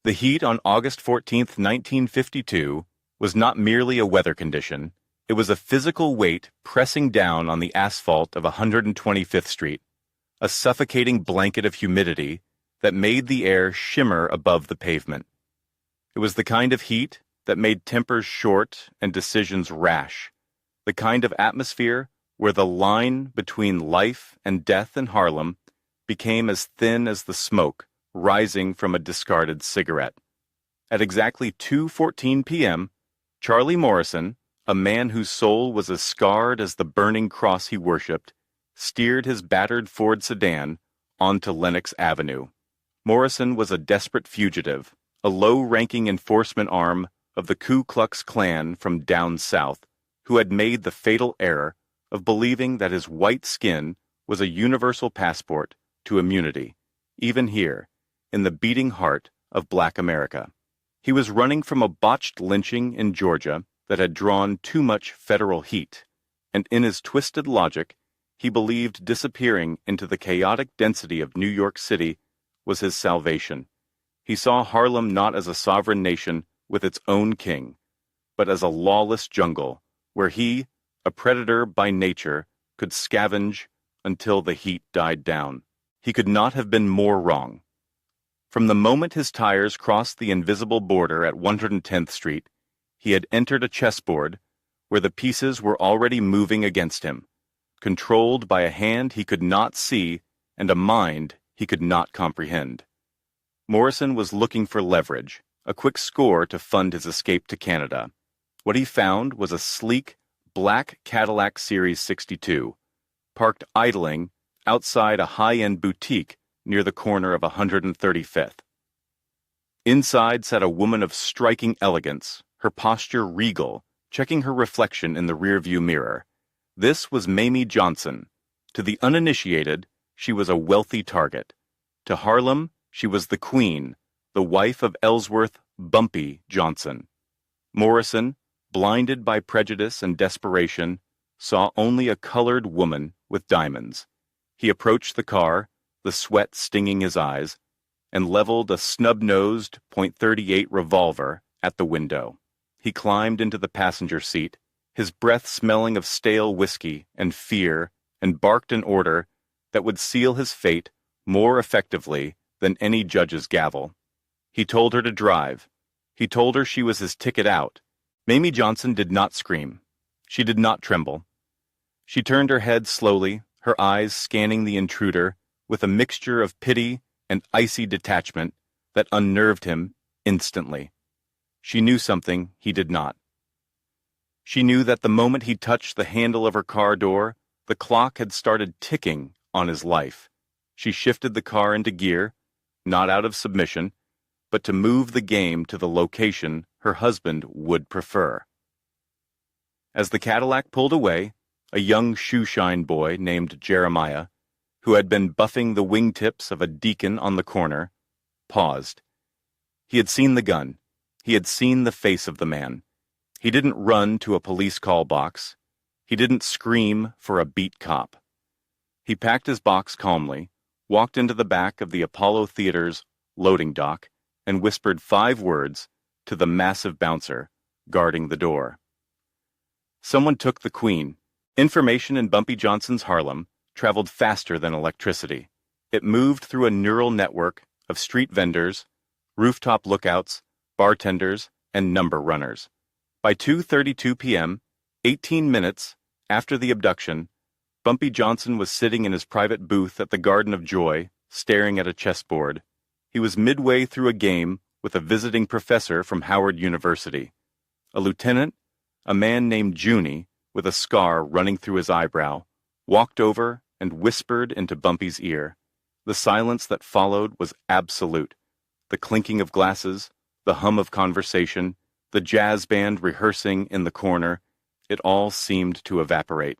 The heat on August 14, 1952, was not merely a weather condition, it was a physical weight pressing down on the asphalt of 125th Street, a suffocating blanket of humidity that made the air shimmer above the pavement. It was the kind of heat that made tempers short and decisions rash, the kind of atmosphere where the line between life and death in Harlem became as thin as the smoke rising from a discarded cigarette. At exactly 2:14 p.m., Charlie Morrison, a man whose soul was as scarred as the burning cross he worshipped, steered his battered Ford sedan onto Lenox Avenue. Morrison was a desperate fugitive, a low-ranking enforcement arm of the Ku Klux Klan from down south, who had made the fatal error of believing that his white skin was a universal passport to immunity, even here, in the beating heart of Black America. He was running from a botched lynching in Georgia that had drawn too much federal heat, and in his twisted logic, he believed disappearing into the chaotic density of New York City was his salvation. He saw Harlem not as a sovereign nation with its own king, but as a lawless jungle where he, a predator by nature, could scavenge until the heat died down. He could not have been more wrong. From the moment his tires crossed the invisible border at 110th Street, he had entered a chessboard where the pieces were already moving against him, controlled by a hand he could not see and a mind he could not comprehend. Morrison was looking for leverage, a quick score to fund his escape to Canada. What he found was a sleek, black Cadillac Series 62, parked idling outside a high-end boutique near the corner of 135th. Inside sat a woman of striking elegance, her posture regal, checking her reflection in the rearview mirror. This was Mamie Johnson. To the uninitiated, she was a wealthy target. To Harlem, she was the queen, the wife of Ellsworth Bumpy Johnson. Morrison, blinded by prejudice and desperation, saw only a colored woman with diamonds. He approached the car, the sweat stinging his eyes, and leveled a snub-nosed .38 revolver at the window. He climbed into the passenger seat, his breath smelling of stale whiskey and fear, and barked an order that would seal his fate more effectively than any judge's gavel. He told her to drive. He told her she was his ticket out. Mamie Johnson did not scream. She did not tremble. She turned her head slowly, her eyes scanning the intruder with a mixture of pity and icy detachment that unnerved him instantly. She knew something he did not. She knew that the moment he touched the handle of her car door, the clock had started ticking on his life. She shifted the car into gear, not out of submission, but to move the game to the location her husband would prefer. As the Cadillac pulled away, a young shoeshine boy named Jeremiah, who had been buffing the wingtips of a deacon on the corner, paused. He had seen the gun. He had seen the face of the man. He didn't run to a police call box. He didn't scream for a beat cop. He packed his box calmly, walked into the back of the Apollo Theater's loading dock, and whispered 5 words to the massive bouncer guarding the door. Someone took the Queen. Information in Bumpy Johnson's Harlem traveled faster than electricity. It moved through a neural network of street vendors, rooftop lookouts, bartenders, and number runners. By 2:32 p.m., 18 minutes after the abduction, Bumpy Johnson was sitting in his private booth at the Garden of Joy, staring at a chessboard. He was midway through a game with a visiting professor from Howard University. A lieutenant, a man named Junie, with a scar running through his eyebrow, walked over and whispered into Bumpy's ear. The silence that followed was absolute. The clinking of glasses, the hum of conversation, the jazz band rehearsing in the corner, it all seemed to evaporate.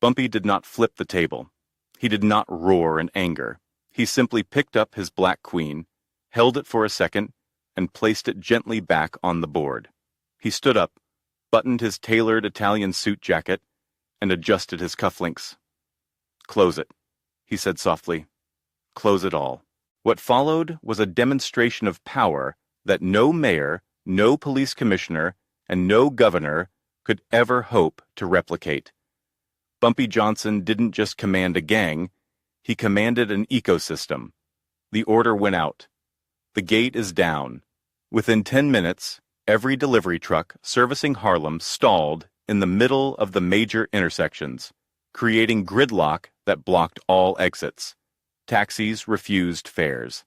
Bumpy did not flip the table. He did not roar in anger. He simply picked up his black queen, held it for a second, and placed it gently back on the board. He stood up, buttoned his tailored Italian suit jacket, and adjusted his cufflinks. "Close it," he said softly. "Close it all." What followed was a demonstration of power that no mayor, no police commissioner, and no governor could ever hope to replicate. Bumpy Johnson didn't just command a gang, he commanded an ecosystem. The order went out. The gate is down. Within 10 minutes, every delivery truck servicing Harlem stalled in the middle of the major intersections, creating gridlock that blocked all exits. Taxis refused fares.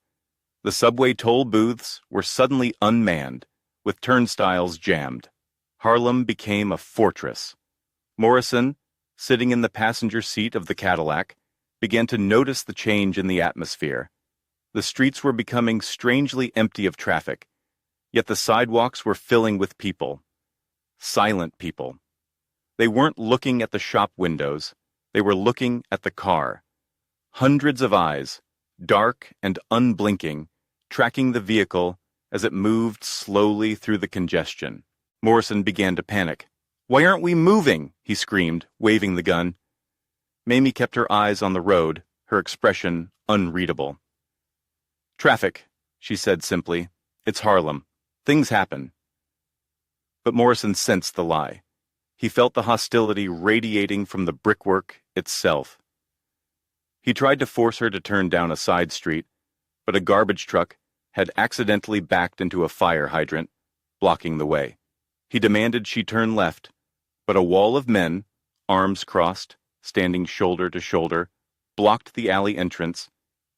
The subway toll booths were suddenly unmanned, with turnstiles jammed. Harlem became a fortress. Morrison, sitting in the passenger seat of the Cadillac, began to notice the change in the atmosphere. The streets were becoming strangely empty of traffic, yet the sidewalks were filling with people. Silent people. They weren't looking at the shop windows, they were looking at the car. Hundreds of eyes, dark and unblinking, tracking the vehicle as it moved slowly through the congestion. Morrison began to panic. "Why aren't we moving?" he screamed, waving the gun. Mamie kept her eyes on the road, her expression unreadable. "Traffic," she said simply. "It's Harlem. Things happen." But Morrison sensed the lie. He felt the hostility radiating from the brickwork itself. He tried to force her to turn down a side street, but a garbage truck had accidentally backed into a fire hydrant, blocking the way. He demanded she turn left, but a wall of men, arms crossed, standing shoulder to shoulder, blocked the alley entrance.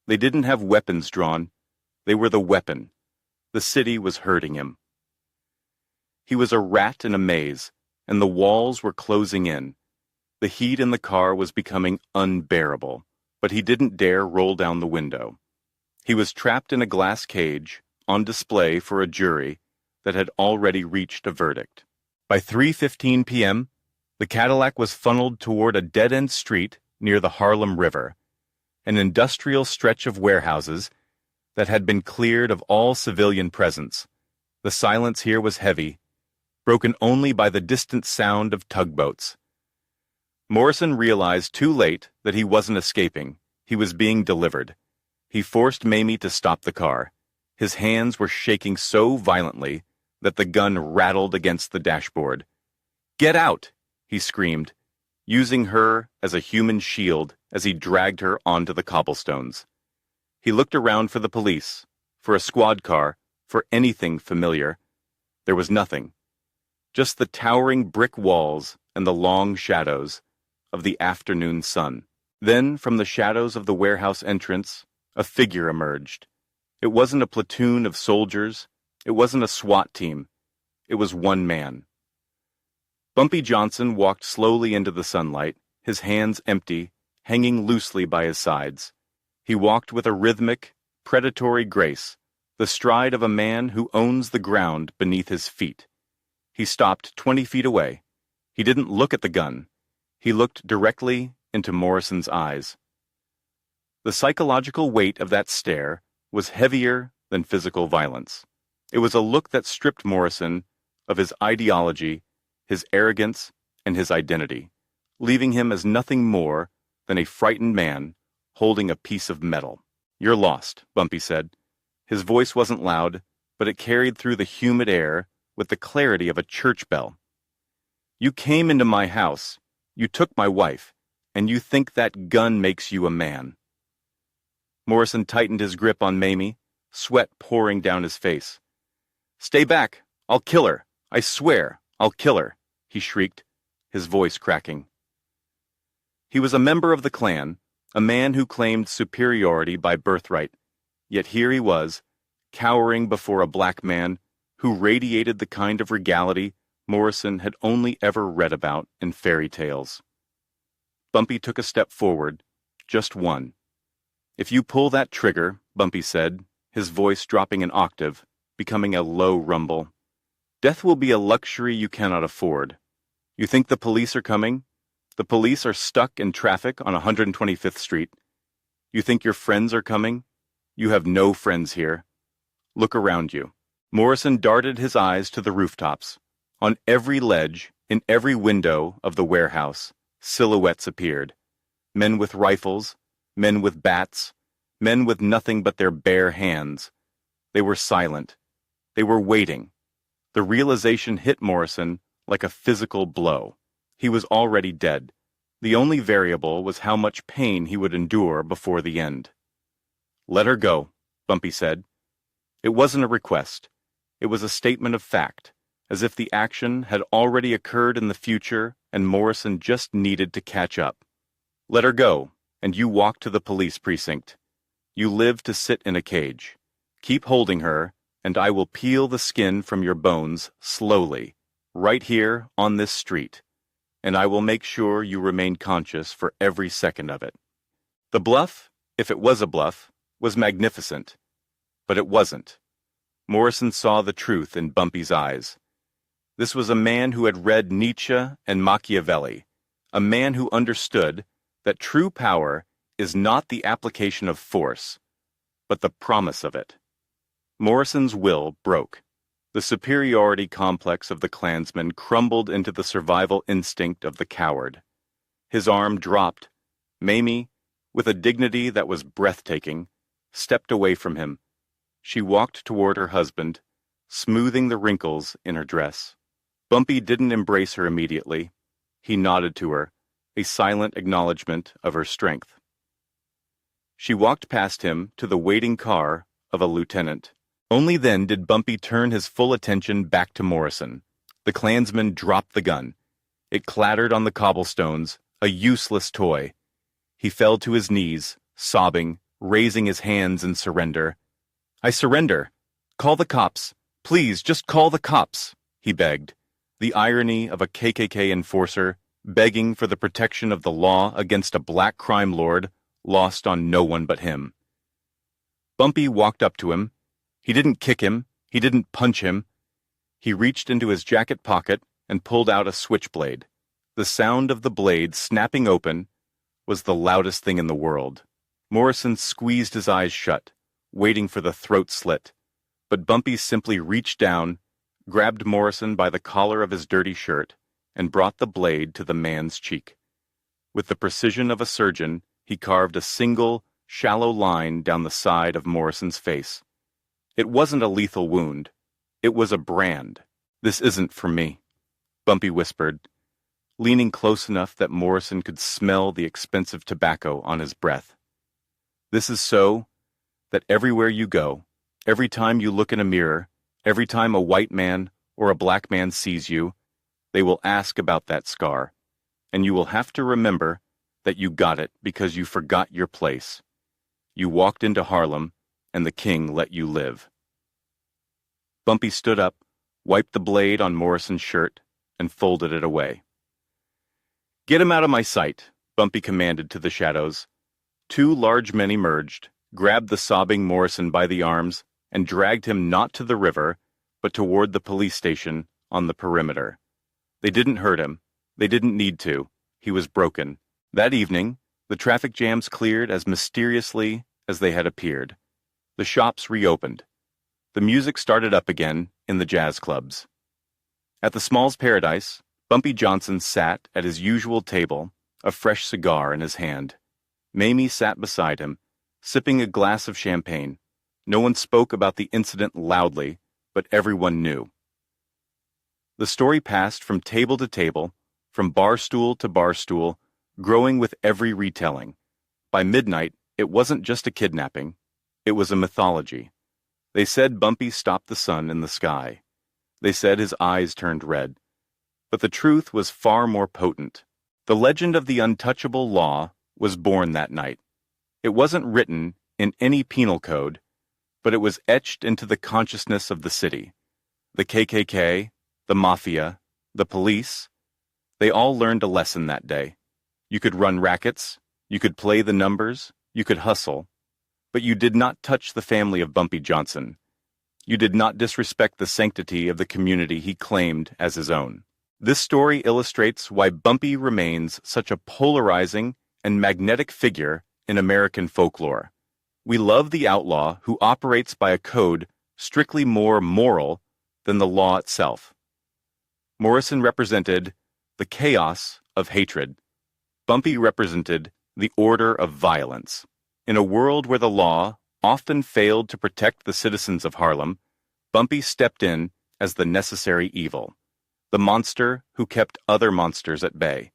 They didn't have weapons drawn. They were the weapon. The city was hurting him. He was a rat in a maze, and the walls were closing in. The heat in the car was becoming unbearable, but he didn't dare roll down the window. He was trapped in a glass cage, on display for a jury that had already reached a verdict. By 3:15 p.m., the Cadillac was funneled toward a dead-end street near the Harlem River, an industrial stretch of warehouses that had been cleared of all civilian presence. The silence here was heavy, broken only by the distant sound of tugboats. Morrison realized too late that he wasn't escaping. He was being delivered. He forced Mamie to stop the car. His hands were shaking so violently that the gun rattled against the dashboard. "Get out!" he screamed, using her as a human shield as he dragged her onto the cobblestones. He looked around for the police, for a squad car, for anything familiar. There was nothing. Just the towering brick walls and the long shadows of the afternoon sun. Then, from the shadows of the warehouse entrance, a figure emerged. It wasn't a platoon of soldiers. It wasn't a SWAT team. It was one man. Bumpy Johnson walked slowly into the sunlight, his hands empty, hanging loosely by his sides. He walked with a rhythmic, predatory grace, the stride of a man who owns the ground beneath his feet. He stopped 20 feet away. He didn't look at the gun. He looked directly into Morrison's eyes. The psychological weight of that stare was heavier than physical violence. It was a look that stripped Morrison of his ideology, his arrogance, and his identity, leaving him as nothing more than a frightened man holding a piece of metal. "You're lost," Bumpy said. His voice wasn't loud, but it carried through the humid air with the clarity of a church bell. "You came into my house, you took my wife, and you think that gun makes you a man." Morrison tightened his grip on Mamie, sweat pouring down his face. "Stay back! I'll kill her! I swear, I'll kill her!" he shrieked, his voice cracking. He was a member of the Klan, a man who claimed superiority by birthright, yet here he was, cowering before a black man who radiated the kind of regality Morrison had only ever read about in fairy tales. Bumpy took a step forward, just one. "If you pull that trigger," Bumpy said, his voice dropping an octave, becoming a low rumble, "death will be a luxury you cannot afford. You think the police are coming? The police are stuck in traffic on 125th Street. You think your friends are coming? You have no friends here. Look around you." Morrison darted his eyes to the rooftops. On every ledge, in every window of the warehouse, silhouettes appeared. Men with rifles, men with bats, men with nothing but their bare hands. They were silent. They were waiting. The realization hit Morrison like a physical blow. He was already dead. The only variable was how much pain he would endure before the end. "Let her go," Bumpy said. It wasn't a request. It was a statement of fact, as if the action had already occurred in the future and Morrison just needed to catch up. "Let her go, and you walk to the police precinct. You live to sit in a cage. Keep holding her, and I will peel the skin from your bones slowly, right here on this street, and I will make sure you remain conscious for every second of it." The bluff, if it was a bluff, was magnificent. But it wasn't. Morrison saw the truth in Bumpy's eyes. This was a man who had read Nietzsche and Machiavelli, a man who understood that true power is not the application of force, but the promise of it. Morrison's will broke. The superiority complex of the Klansman crumbled into the survival instinct of the coward. His arm dropped. Mamie, with a dignity that was breathtaking, stepped away from him. She walked toward her husband, smoothing the wrinkles in her dress. Bumpy didn't embrace her immediately. He nodded to her, a silent acknowledgement of her strength. She walked past him to the waiting car of a lieutenant. Only then did Bumpy turn his full attention back to Morrison. The Klansman dropped the gun. It clattered on the cobblestones, a useless toy. He fell to his knees, sobbing, raising his hands in surrender. "I surrender. Call the cops. Please, just call the cops," he begged. The irony of a KKK enforcer begging for the protection of the law against a black crime lord lost on no one but him. Bumpy walked up to him. He didn't kick him. He didn't punch him. He reached into his jacket pocket and pulled out a switchblade. The sound of the blade snapping open was the loudest thing in the world. Morrison squeezed his eyes shut, waiting for the throat slit, but Bumpy simply reached down, grabbed Morrison by the collar of his dirty shirt, and brought the blade to the man's cheek. With the precision of a surgeon, he carved a single, shallow line down the side of Morrison's face. It wasn't a lethal wound. It was a brand. "This isn't for me," Bumpy whispered, leaning close enough that Morrison could smell the expensive tobacco on his breath. "This is so that everywhere you go, every time you look in a mirror, every time a white man or a black man sees you, they will ask about that scar, and you will have to remember that you got it because you forgot your place. You walked into Harlem, and the king let you live." Bumpy stood up, wiped the blade on Morrison's shirt, and folded it away. "Get him out of my sight," Bumpy commanded to the shadows. Two large men emerged, grabbed the sobbing Morrison by the arms, and dragged him not to the river, but toward the police station on the perimeter. They didn't hurt him. They didn't need to. He was broken. That evening, the traffic jams cleared as mysteriously as they had appeared. The shops reopened. The music started up again in the jazz clubs. At the Smalls Paradise, Bumpy Johnson sat at his usual table, a fresh cigar in his hand. Mamie sat beside him, sipping a glass of champagne. No one spoke about the incident loudly, but everyone knew. The story passed from table to table, from bar stool to bar stool, growing with every retelling. By midnight, it wasn't just a kidnapping. It was a mythology. They said Bumpy stopped the sun in the sky. They said his eyes turned red. But the truth was far more potent. The legend of the untouchable law was born that night. It wasn't written in any penal code, but it was etched into the consciousness of the city. The KKK, the mafia, the police, they all learned a lesson that day. You could run rackets, you could play the numbers, you could hustle, but you did not touch the family of Bumpy Johnson. You did not disrespect the sanctity of the community he claimed as his own. This story illustrates why Bumpy remains such a polarizing and magnetic figure in American folklore. We love the outlaw who operates by a code strictly more moral than the law itself. Morrison represented the chaos of hatred. Bumpy represented the order of violence. In a world where the law often failed to protect the citizens of Harlem, Bumpy stepped in as the necessary evil, the monster who kept other monsters at bay.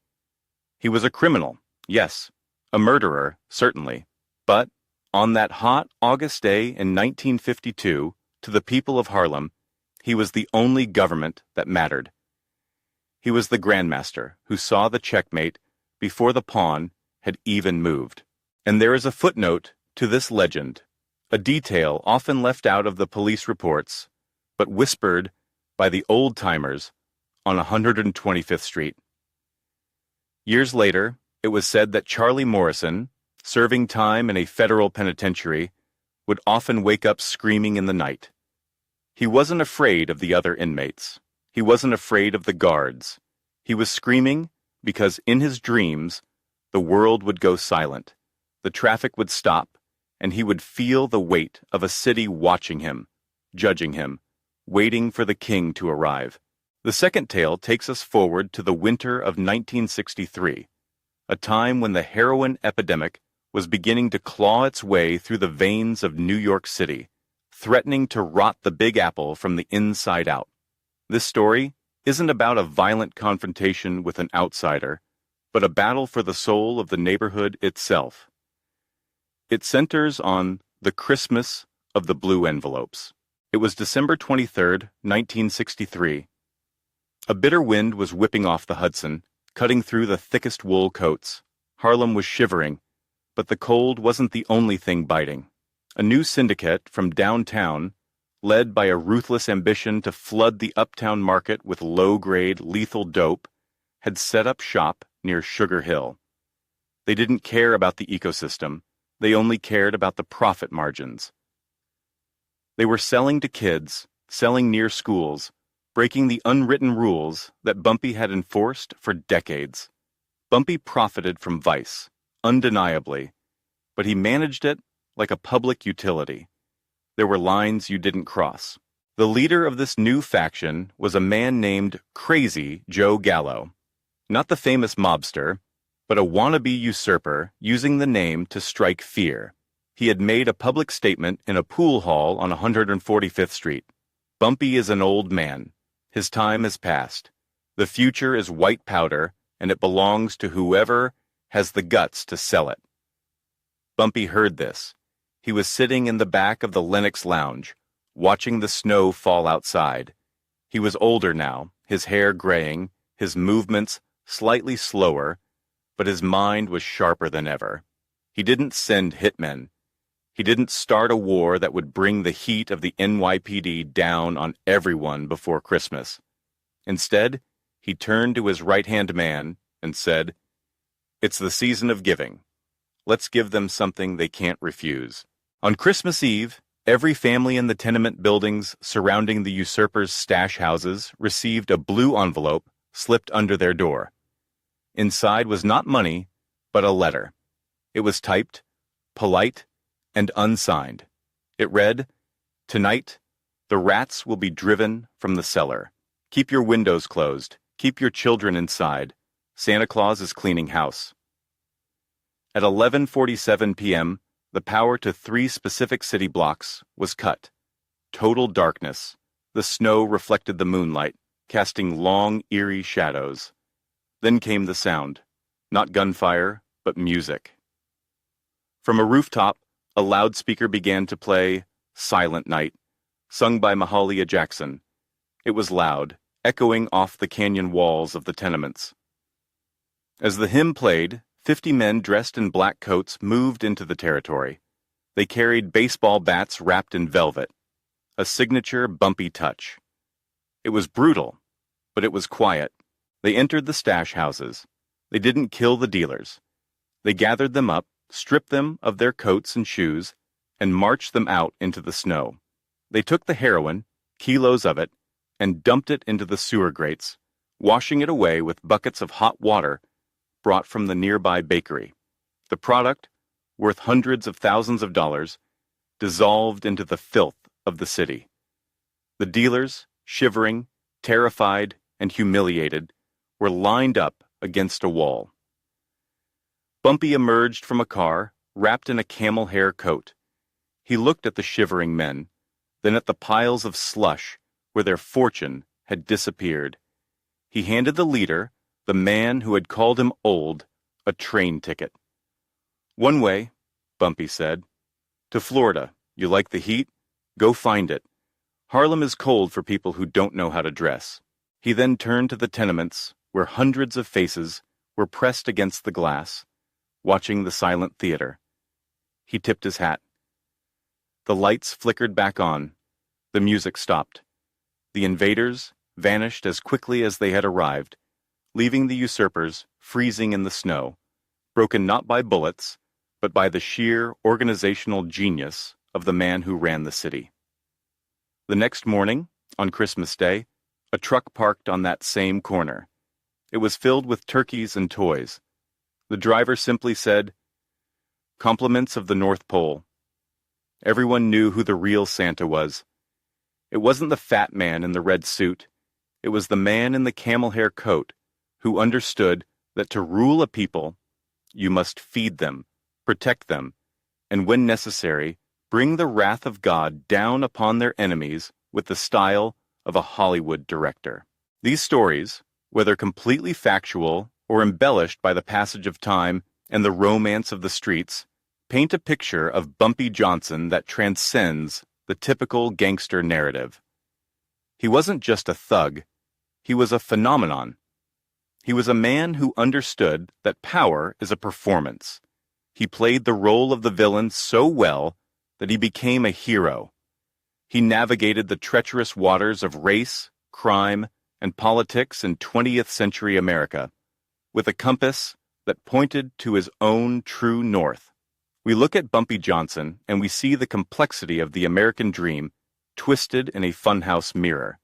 He was a criminal, yes, a murderer, certainly, but on that hot August day in 1952, to the people of Harlem, he was the only government that mattered. He was the grandmaster who saw the checkmate before the pawn had even moved. And there is a footnote to this legend, a detail often left out of the police reports, but whispered by the old-timers on 125th Street. Years later, it was said that Charlie Morrison, serving time in a federal penitentiary, would often wake up screaming in the night. He wasn't afraid of the other inmates. He wasn't afraid of the guards. He was screaming because in his dreams, the world would go silent. The traffic would stop, and he would feel the weight of a city watching him, judging him, waiting for the king to arrive. The second tale takes us forward to the winter of 1963, a time when the heroin epidemic was beginning to claw its way through the veins of New York City, threatening to rot the Big Apple from the inside out. This story isn't about a violent confrontation with an outsider, but a battle for the soul of the neighborhood itself. It centers on the Christmas of the blue envelopes. It was December 23, 1963. A bitter wind was whipping off the Hudson, cutting through the thickest wool coats. Harlem was shivering, but the cold wasn't the only thing biting. A new syndicate from downtown, led by a ruthless ambition to flood the uptown market with low-grade, lethal dope, had set up shop near Sugar Hill. They didn't care about the ecosystem. They only cared about the profit margins. They were selling to kids, selling near schools, breaking the unwritten rules that Bumpy had enforced for decades. Bumpy profited from vice, undeniably, but he managed it like a public utility. There were lines you didn't cross. The leader of this new faction was a man named Crazy Joe Gallo, not the famous mobster, but a wannabe usurper using the name to strike fear. He had made a public statement in a pool hall on 145th Street. Bumpy is an old man. His time has passed. The future is white powder, and it belongs to whoever has the guts to sell it. Bumpy heard this. He was sitting in the back of the Lenox Lounge, watching the snow fall outside. He was older now, his hair graying, his movements slightly slower, but his mind was sharper than ever. He didn't send hitmen. He didn't start a war that would bring the heat of the NYPD down on everyone before Christmas. Instead, he turned to his right-hand man and said, "It's the season of giving. Let's give them something they can't refuse." On Christmas Eve, every family in the tenement buildings surrounding the usurper's stash houses received a blue envelope slipped under their door. Inside was not money, but a letter. It was typed, polite, and unsigned. It read, "Tonight, the rats will be driven from the cellar. Keep your windows closed. Keep your children inside. Santa Claus is cleaning house." At 11:47 p.m., the power to 3 specific city blocks was cut. Total darkness. The snow reflected the moonlight, casting long, eerie shadows. Then came the sound. Not gunfire, but music. From a rooftop, a loudspeaker began to play "Silent Night," sung by Mahalia Jackson. It was loud, echoing off the canyon walls of the tenements. As the hymn played, 50 men dressed in black coats moved into the territory. They carried baseball bats wrapped in velvet, a signature Bumpy touch. It was brutal, but it was quiet. They entered the stash houses. They didn't kill the dealers. They gathered them up, stripped them of their coats and shoes, and marched them out into the snow. They took the heroin, kilos of it, and dumped it into the sewer grates, washing it away with buckets of hot water brought from the nearby bakery. The product, worth hundreds of thousands of dollars, dissolved into the filth of the city. The dealers, shivering, terrified, and humiliated, were lined up against a wall. Bumpy emerged from a car, wrapped in a camel hair coat. He looked at the shivering men, then at the piles of slush where their fortune had disappeared. He handed the leader, the man who had called him old, a train ticket. "One way," Bumpy said. "To Florida. You like the heat? Go find it. Harlem is cold for people who don't know how to dress." He then turned to the tenements, where hundreds of faces were pressed against the glass, watching the silent theater. He tipped his hat. The lights flickered back on. The music stopped. The invaders vanished as quickly as they had arrived, leaving the usurpers freezing in the snow, broken not by bullets, but by the sheer organizational genius of the man who ran the city. The next morning, on Christmas Day, a truck parked on that same corner. It was filled with turkeys and toys. The driver simply said, "Compliments of the North Pole." Everyone knew who the real Santa was. It wasn't the fat man in the red suit. It was the man in the camel hair coat who understood that to rule a people, you must feed them, protect them, and when necessary, bring the wrath of God down upon their enemies with the style of a Hollywood director. These stories, whether completely factual or embellished by the passage of time and the romance of the streets, paint a picture of Bumpy Johnson that transcends the typical gangster narrative. He wasn't just a thug, he was a phenomenon. He was a man who understood that power is a performance. He played the role of the villain so well that he became a hero. He navigated the treacherous waters of race, crime, and politics in 20th century America with a compass that pointed to his own true north. We look at Bumpy Johnson and we see the complexity of the American dream twisted in a funhouse mirror.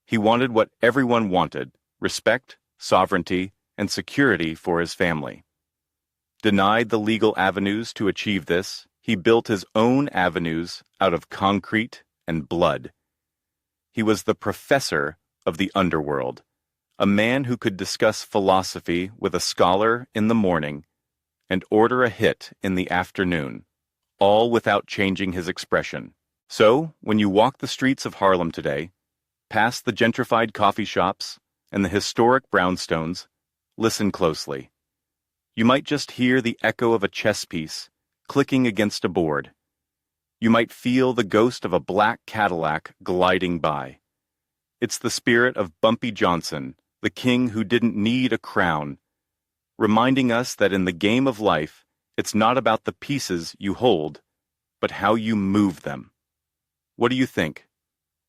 He wanted what everyone wanted: respect, sovereignty, and security for his family. Denied the legal avenues to achieve this, he built his own avenues out of concrete and blood. He was the professor of the underworld, a man who could discuss philosophy with a scholar in the morning and order a hit in the afternoon, all without changing his expression. So, when you walk the streets of Harlem today, past the gentrified coffee shops and the historic brownstones, listen closely. You might just hear the echo of a chess piece clicking against a board. You might feel the ghost of a black Cadillac gliding by. It's the spirit of Bumpy Johnson, the king who didn't need a crown, reminding us that in the game of life, it's not about the pieces you hold, but how you move them. What do you think?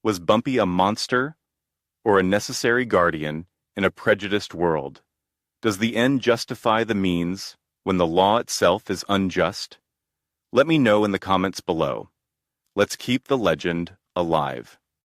Was Bumpy a monster or a necessary guardian in a prejudiced world? Does the end justify the means when the law itself is unjust? Let me know in the comments below. Let's keep the legend alive.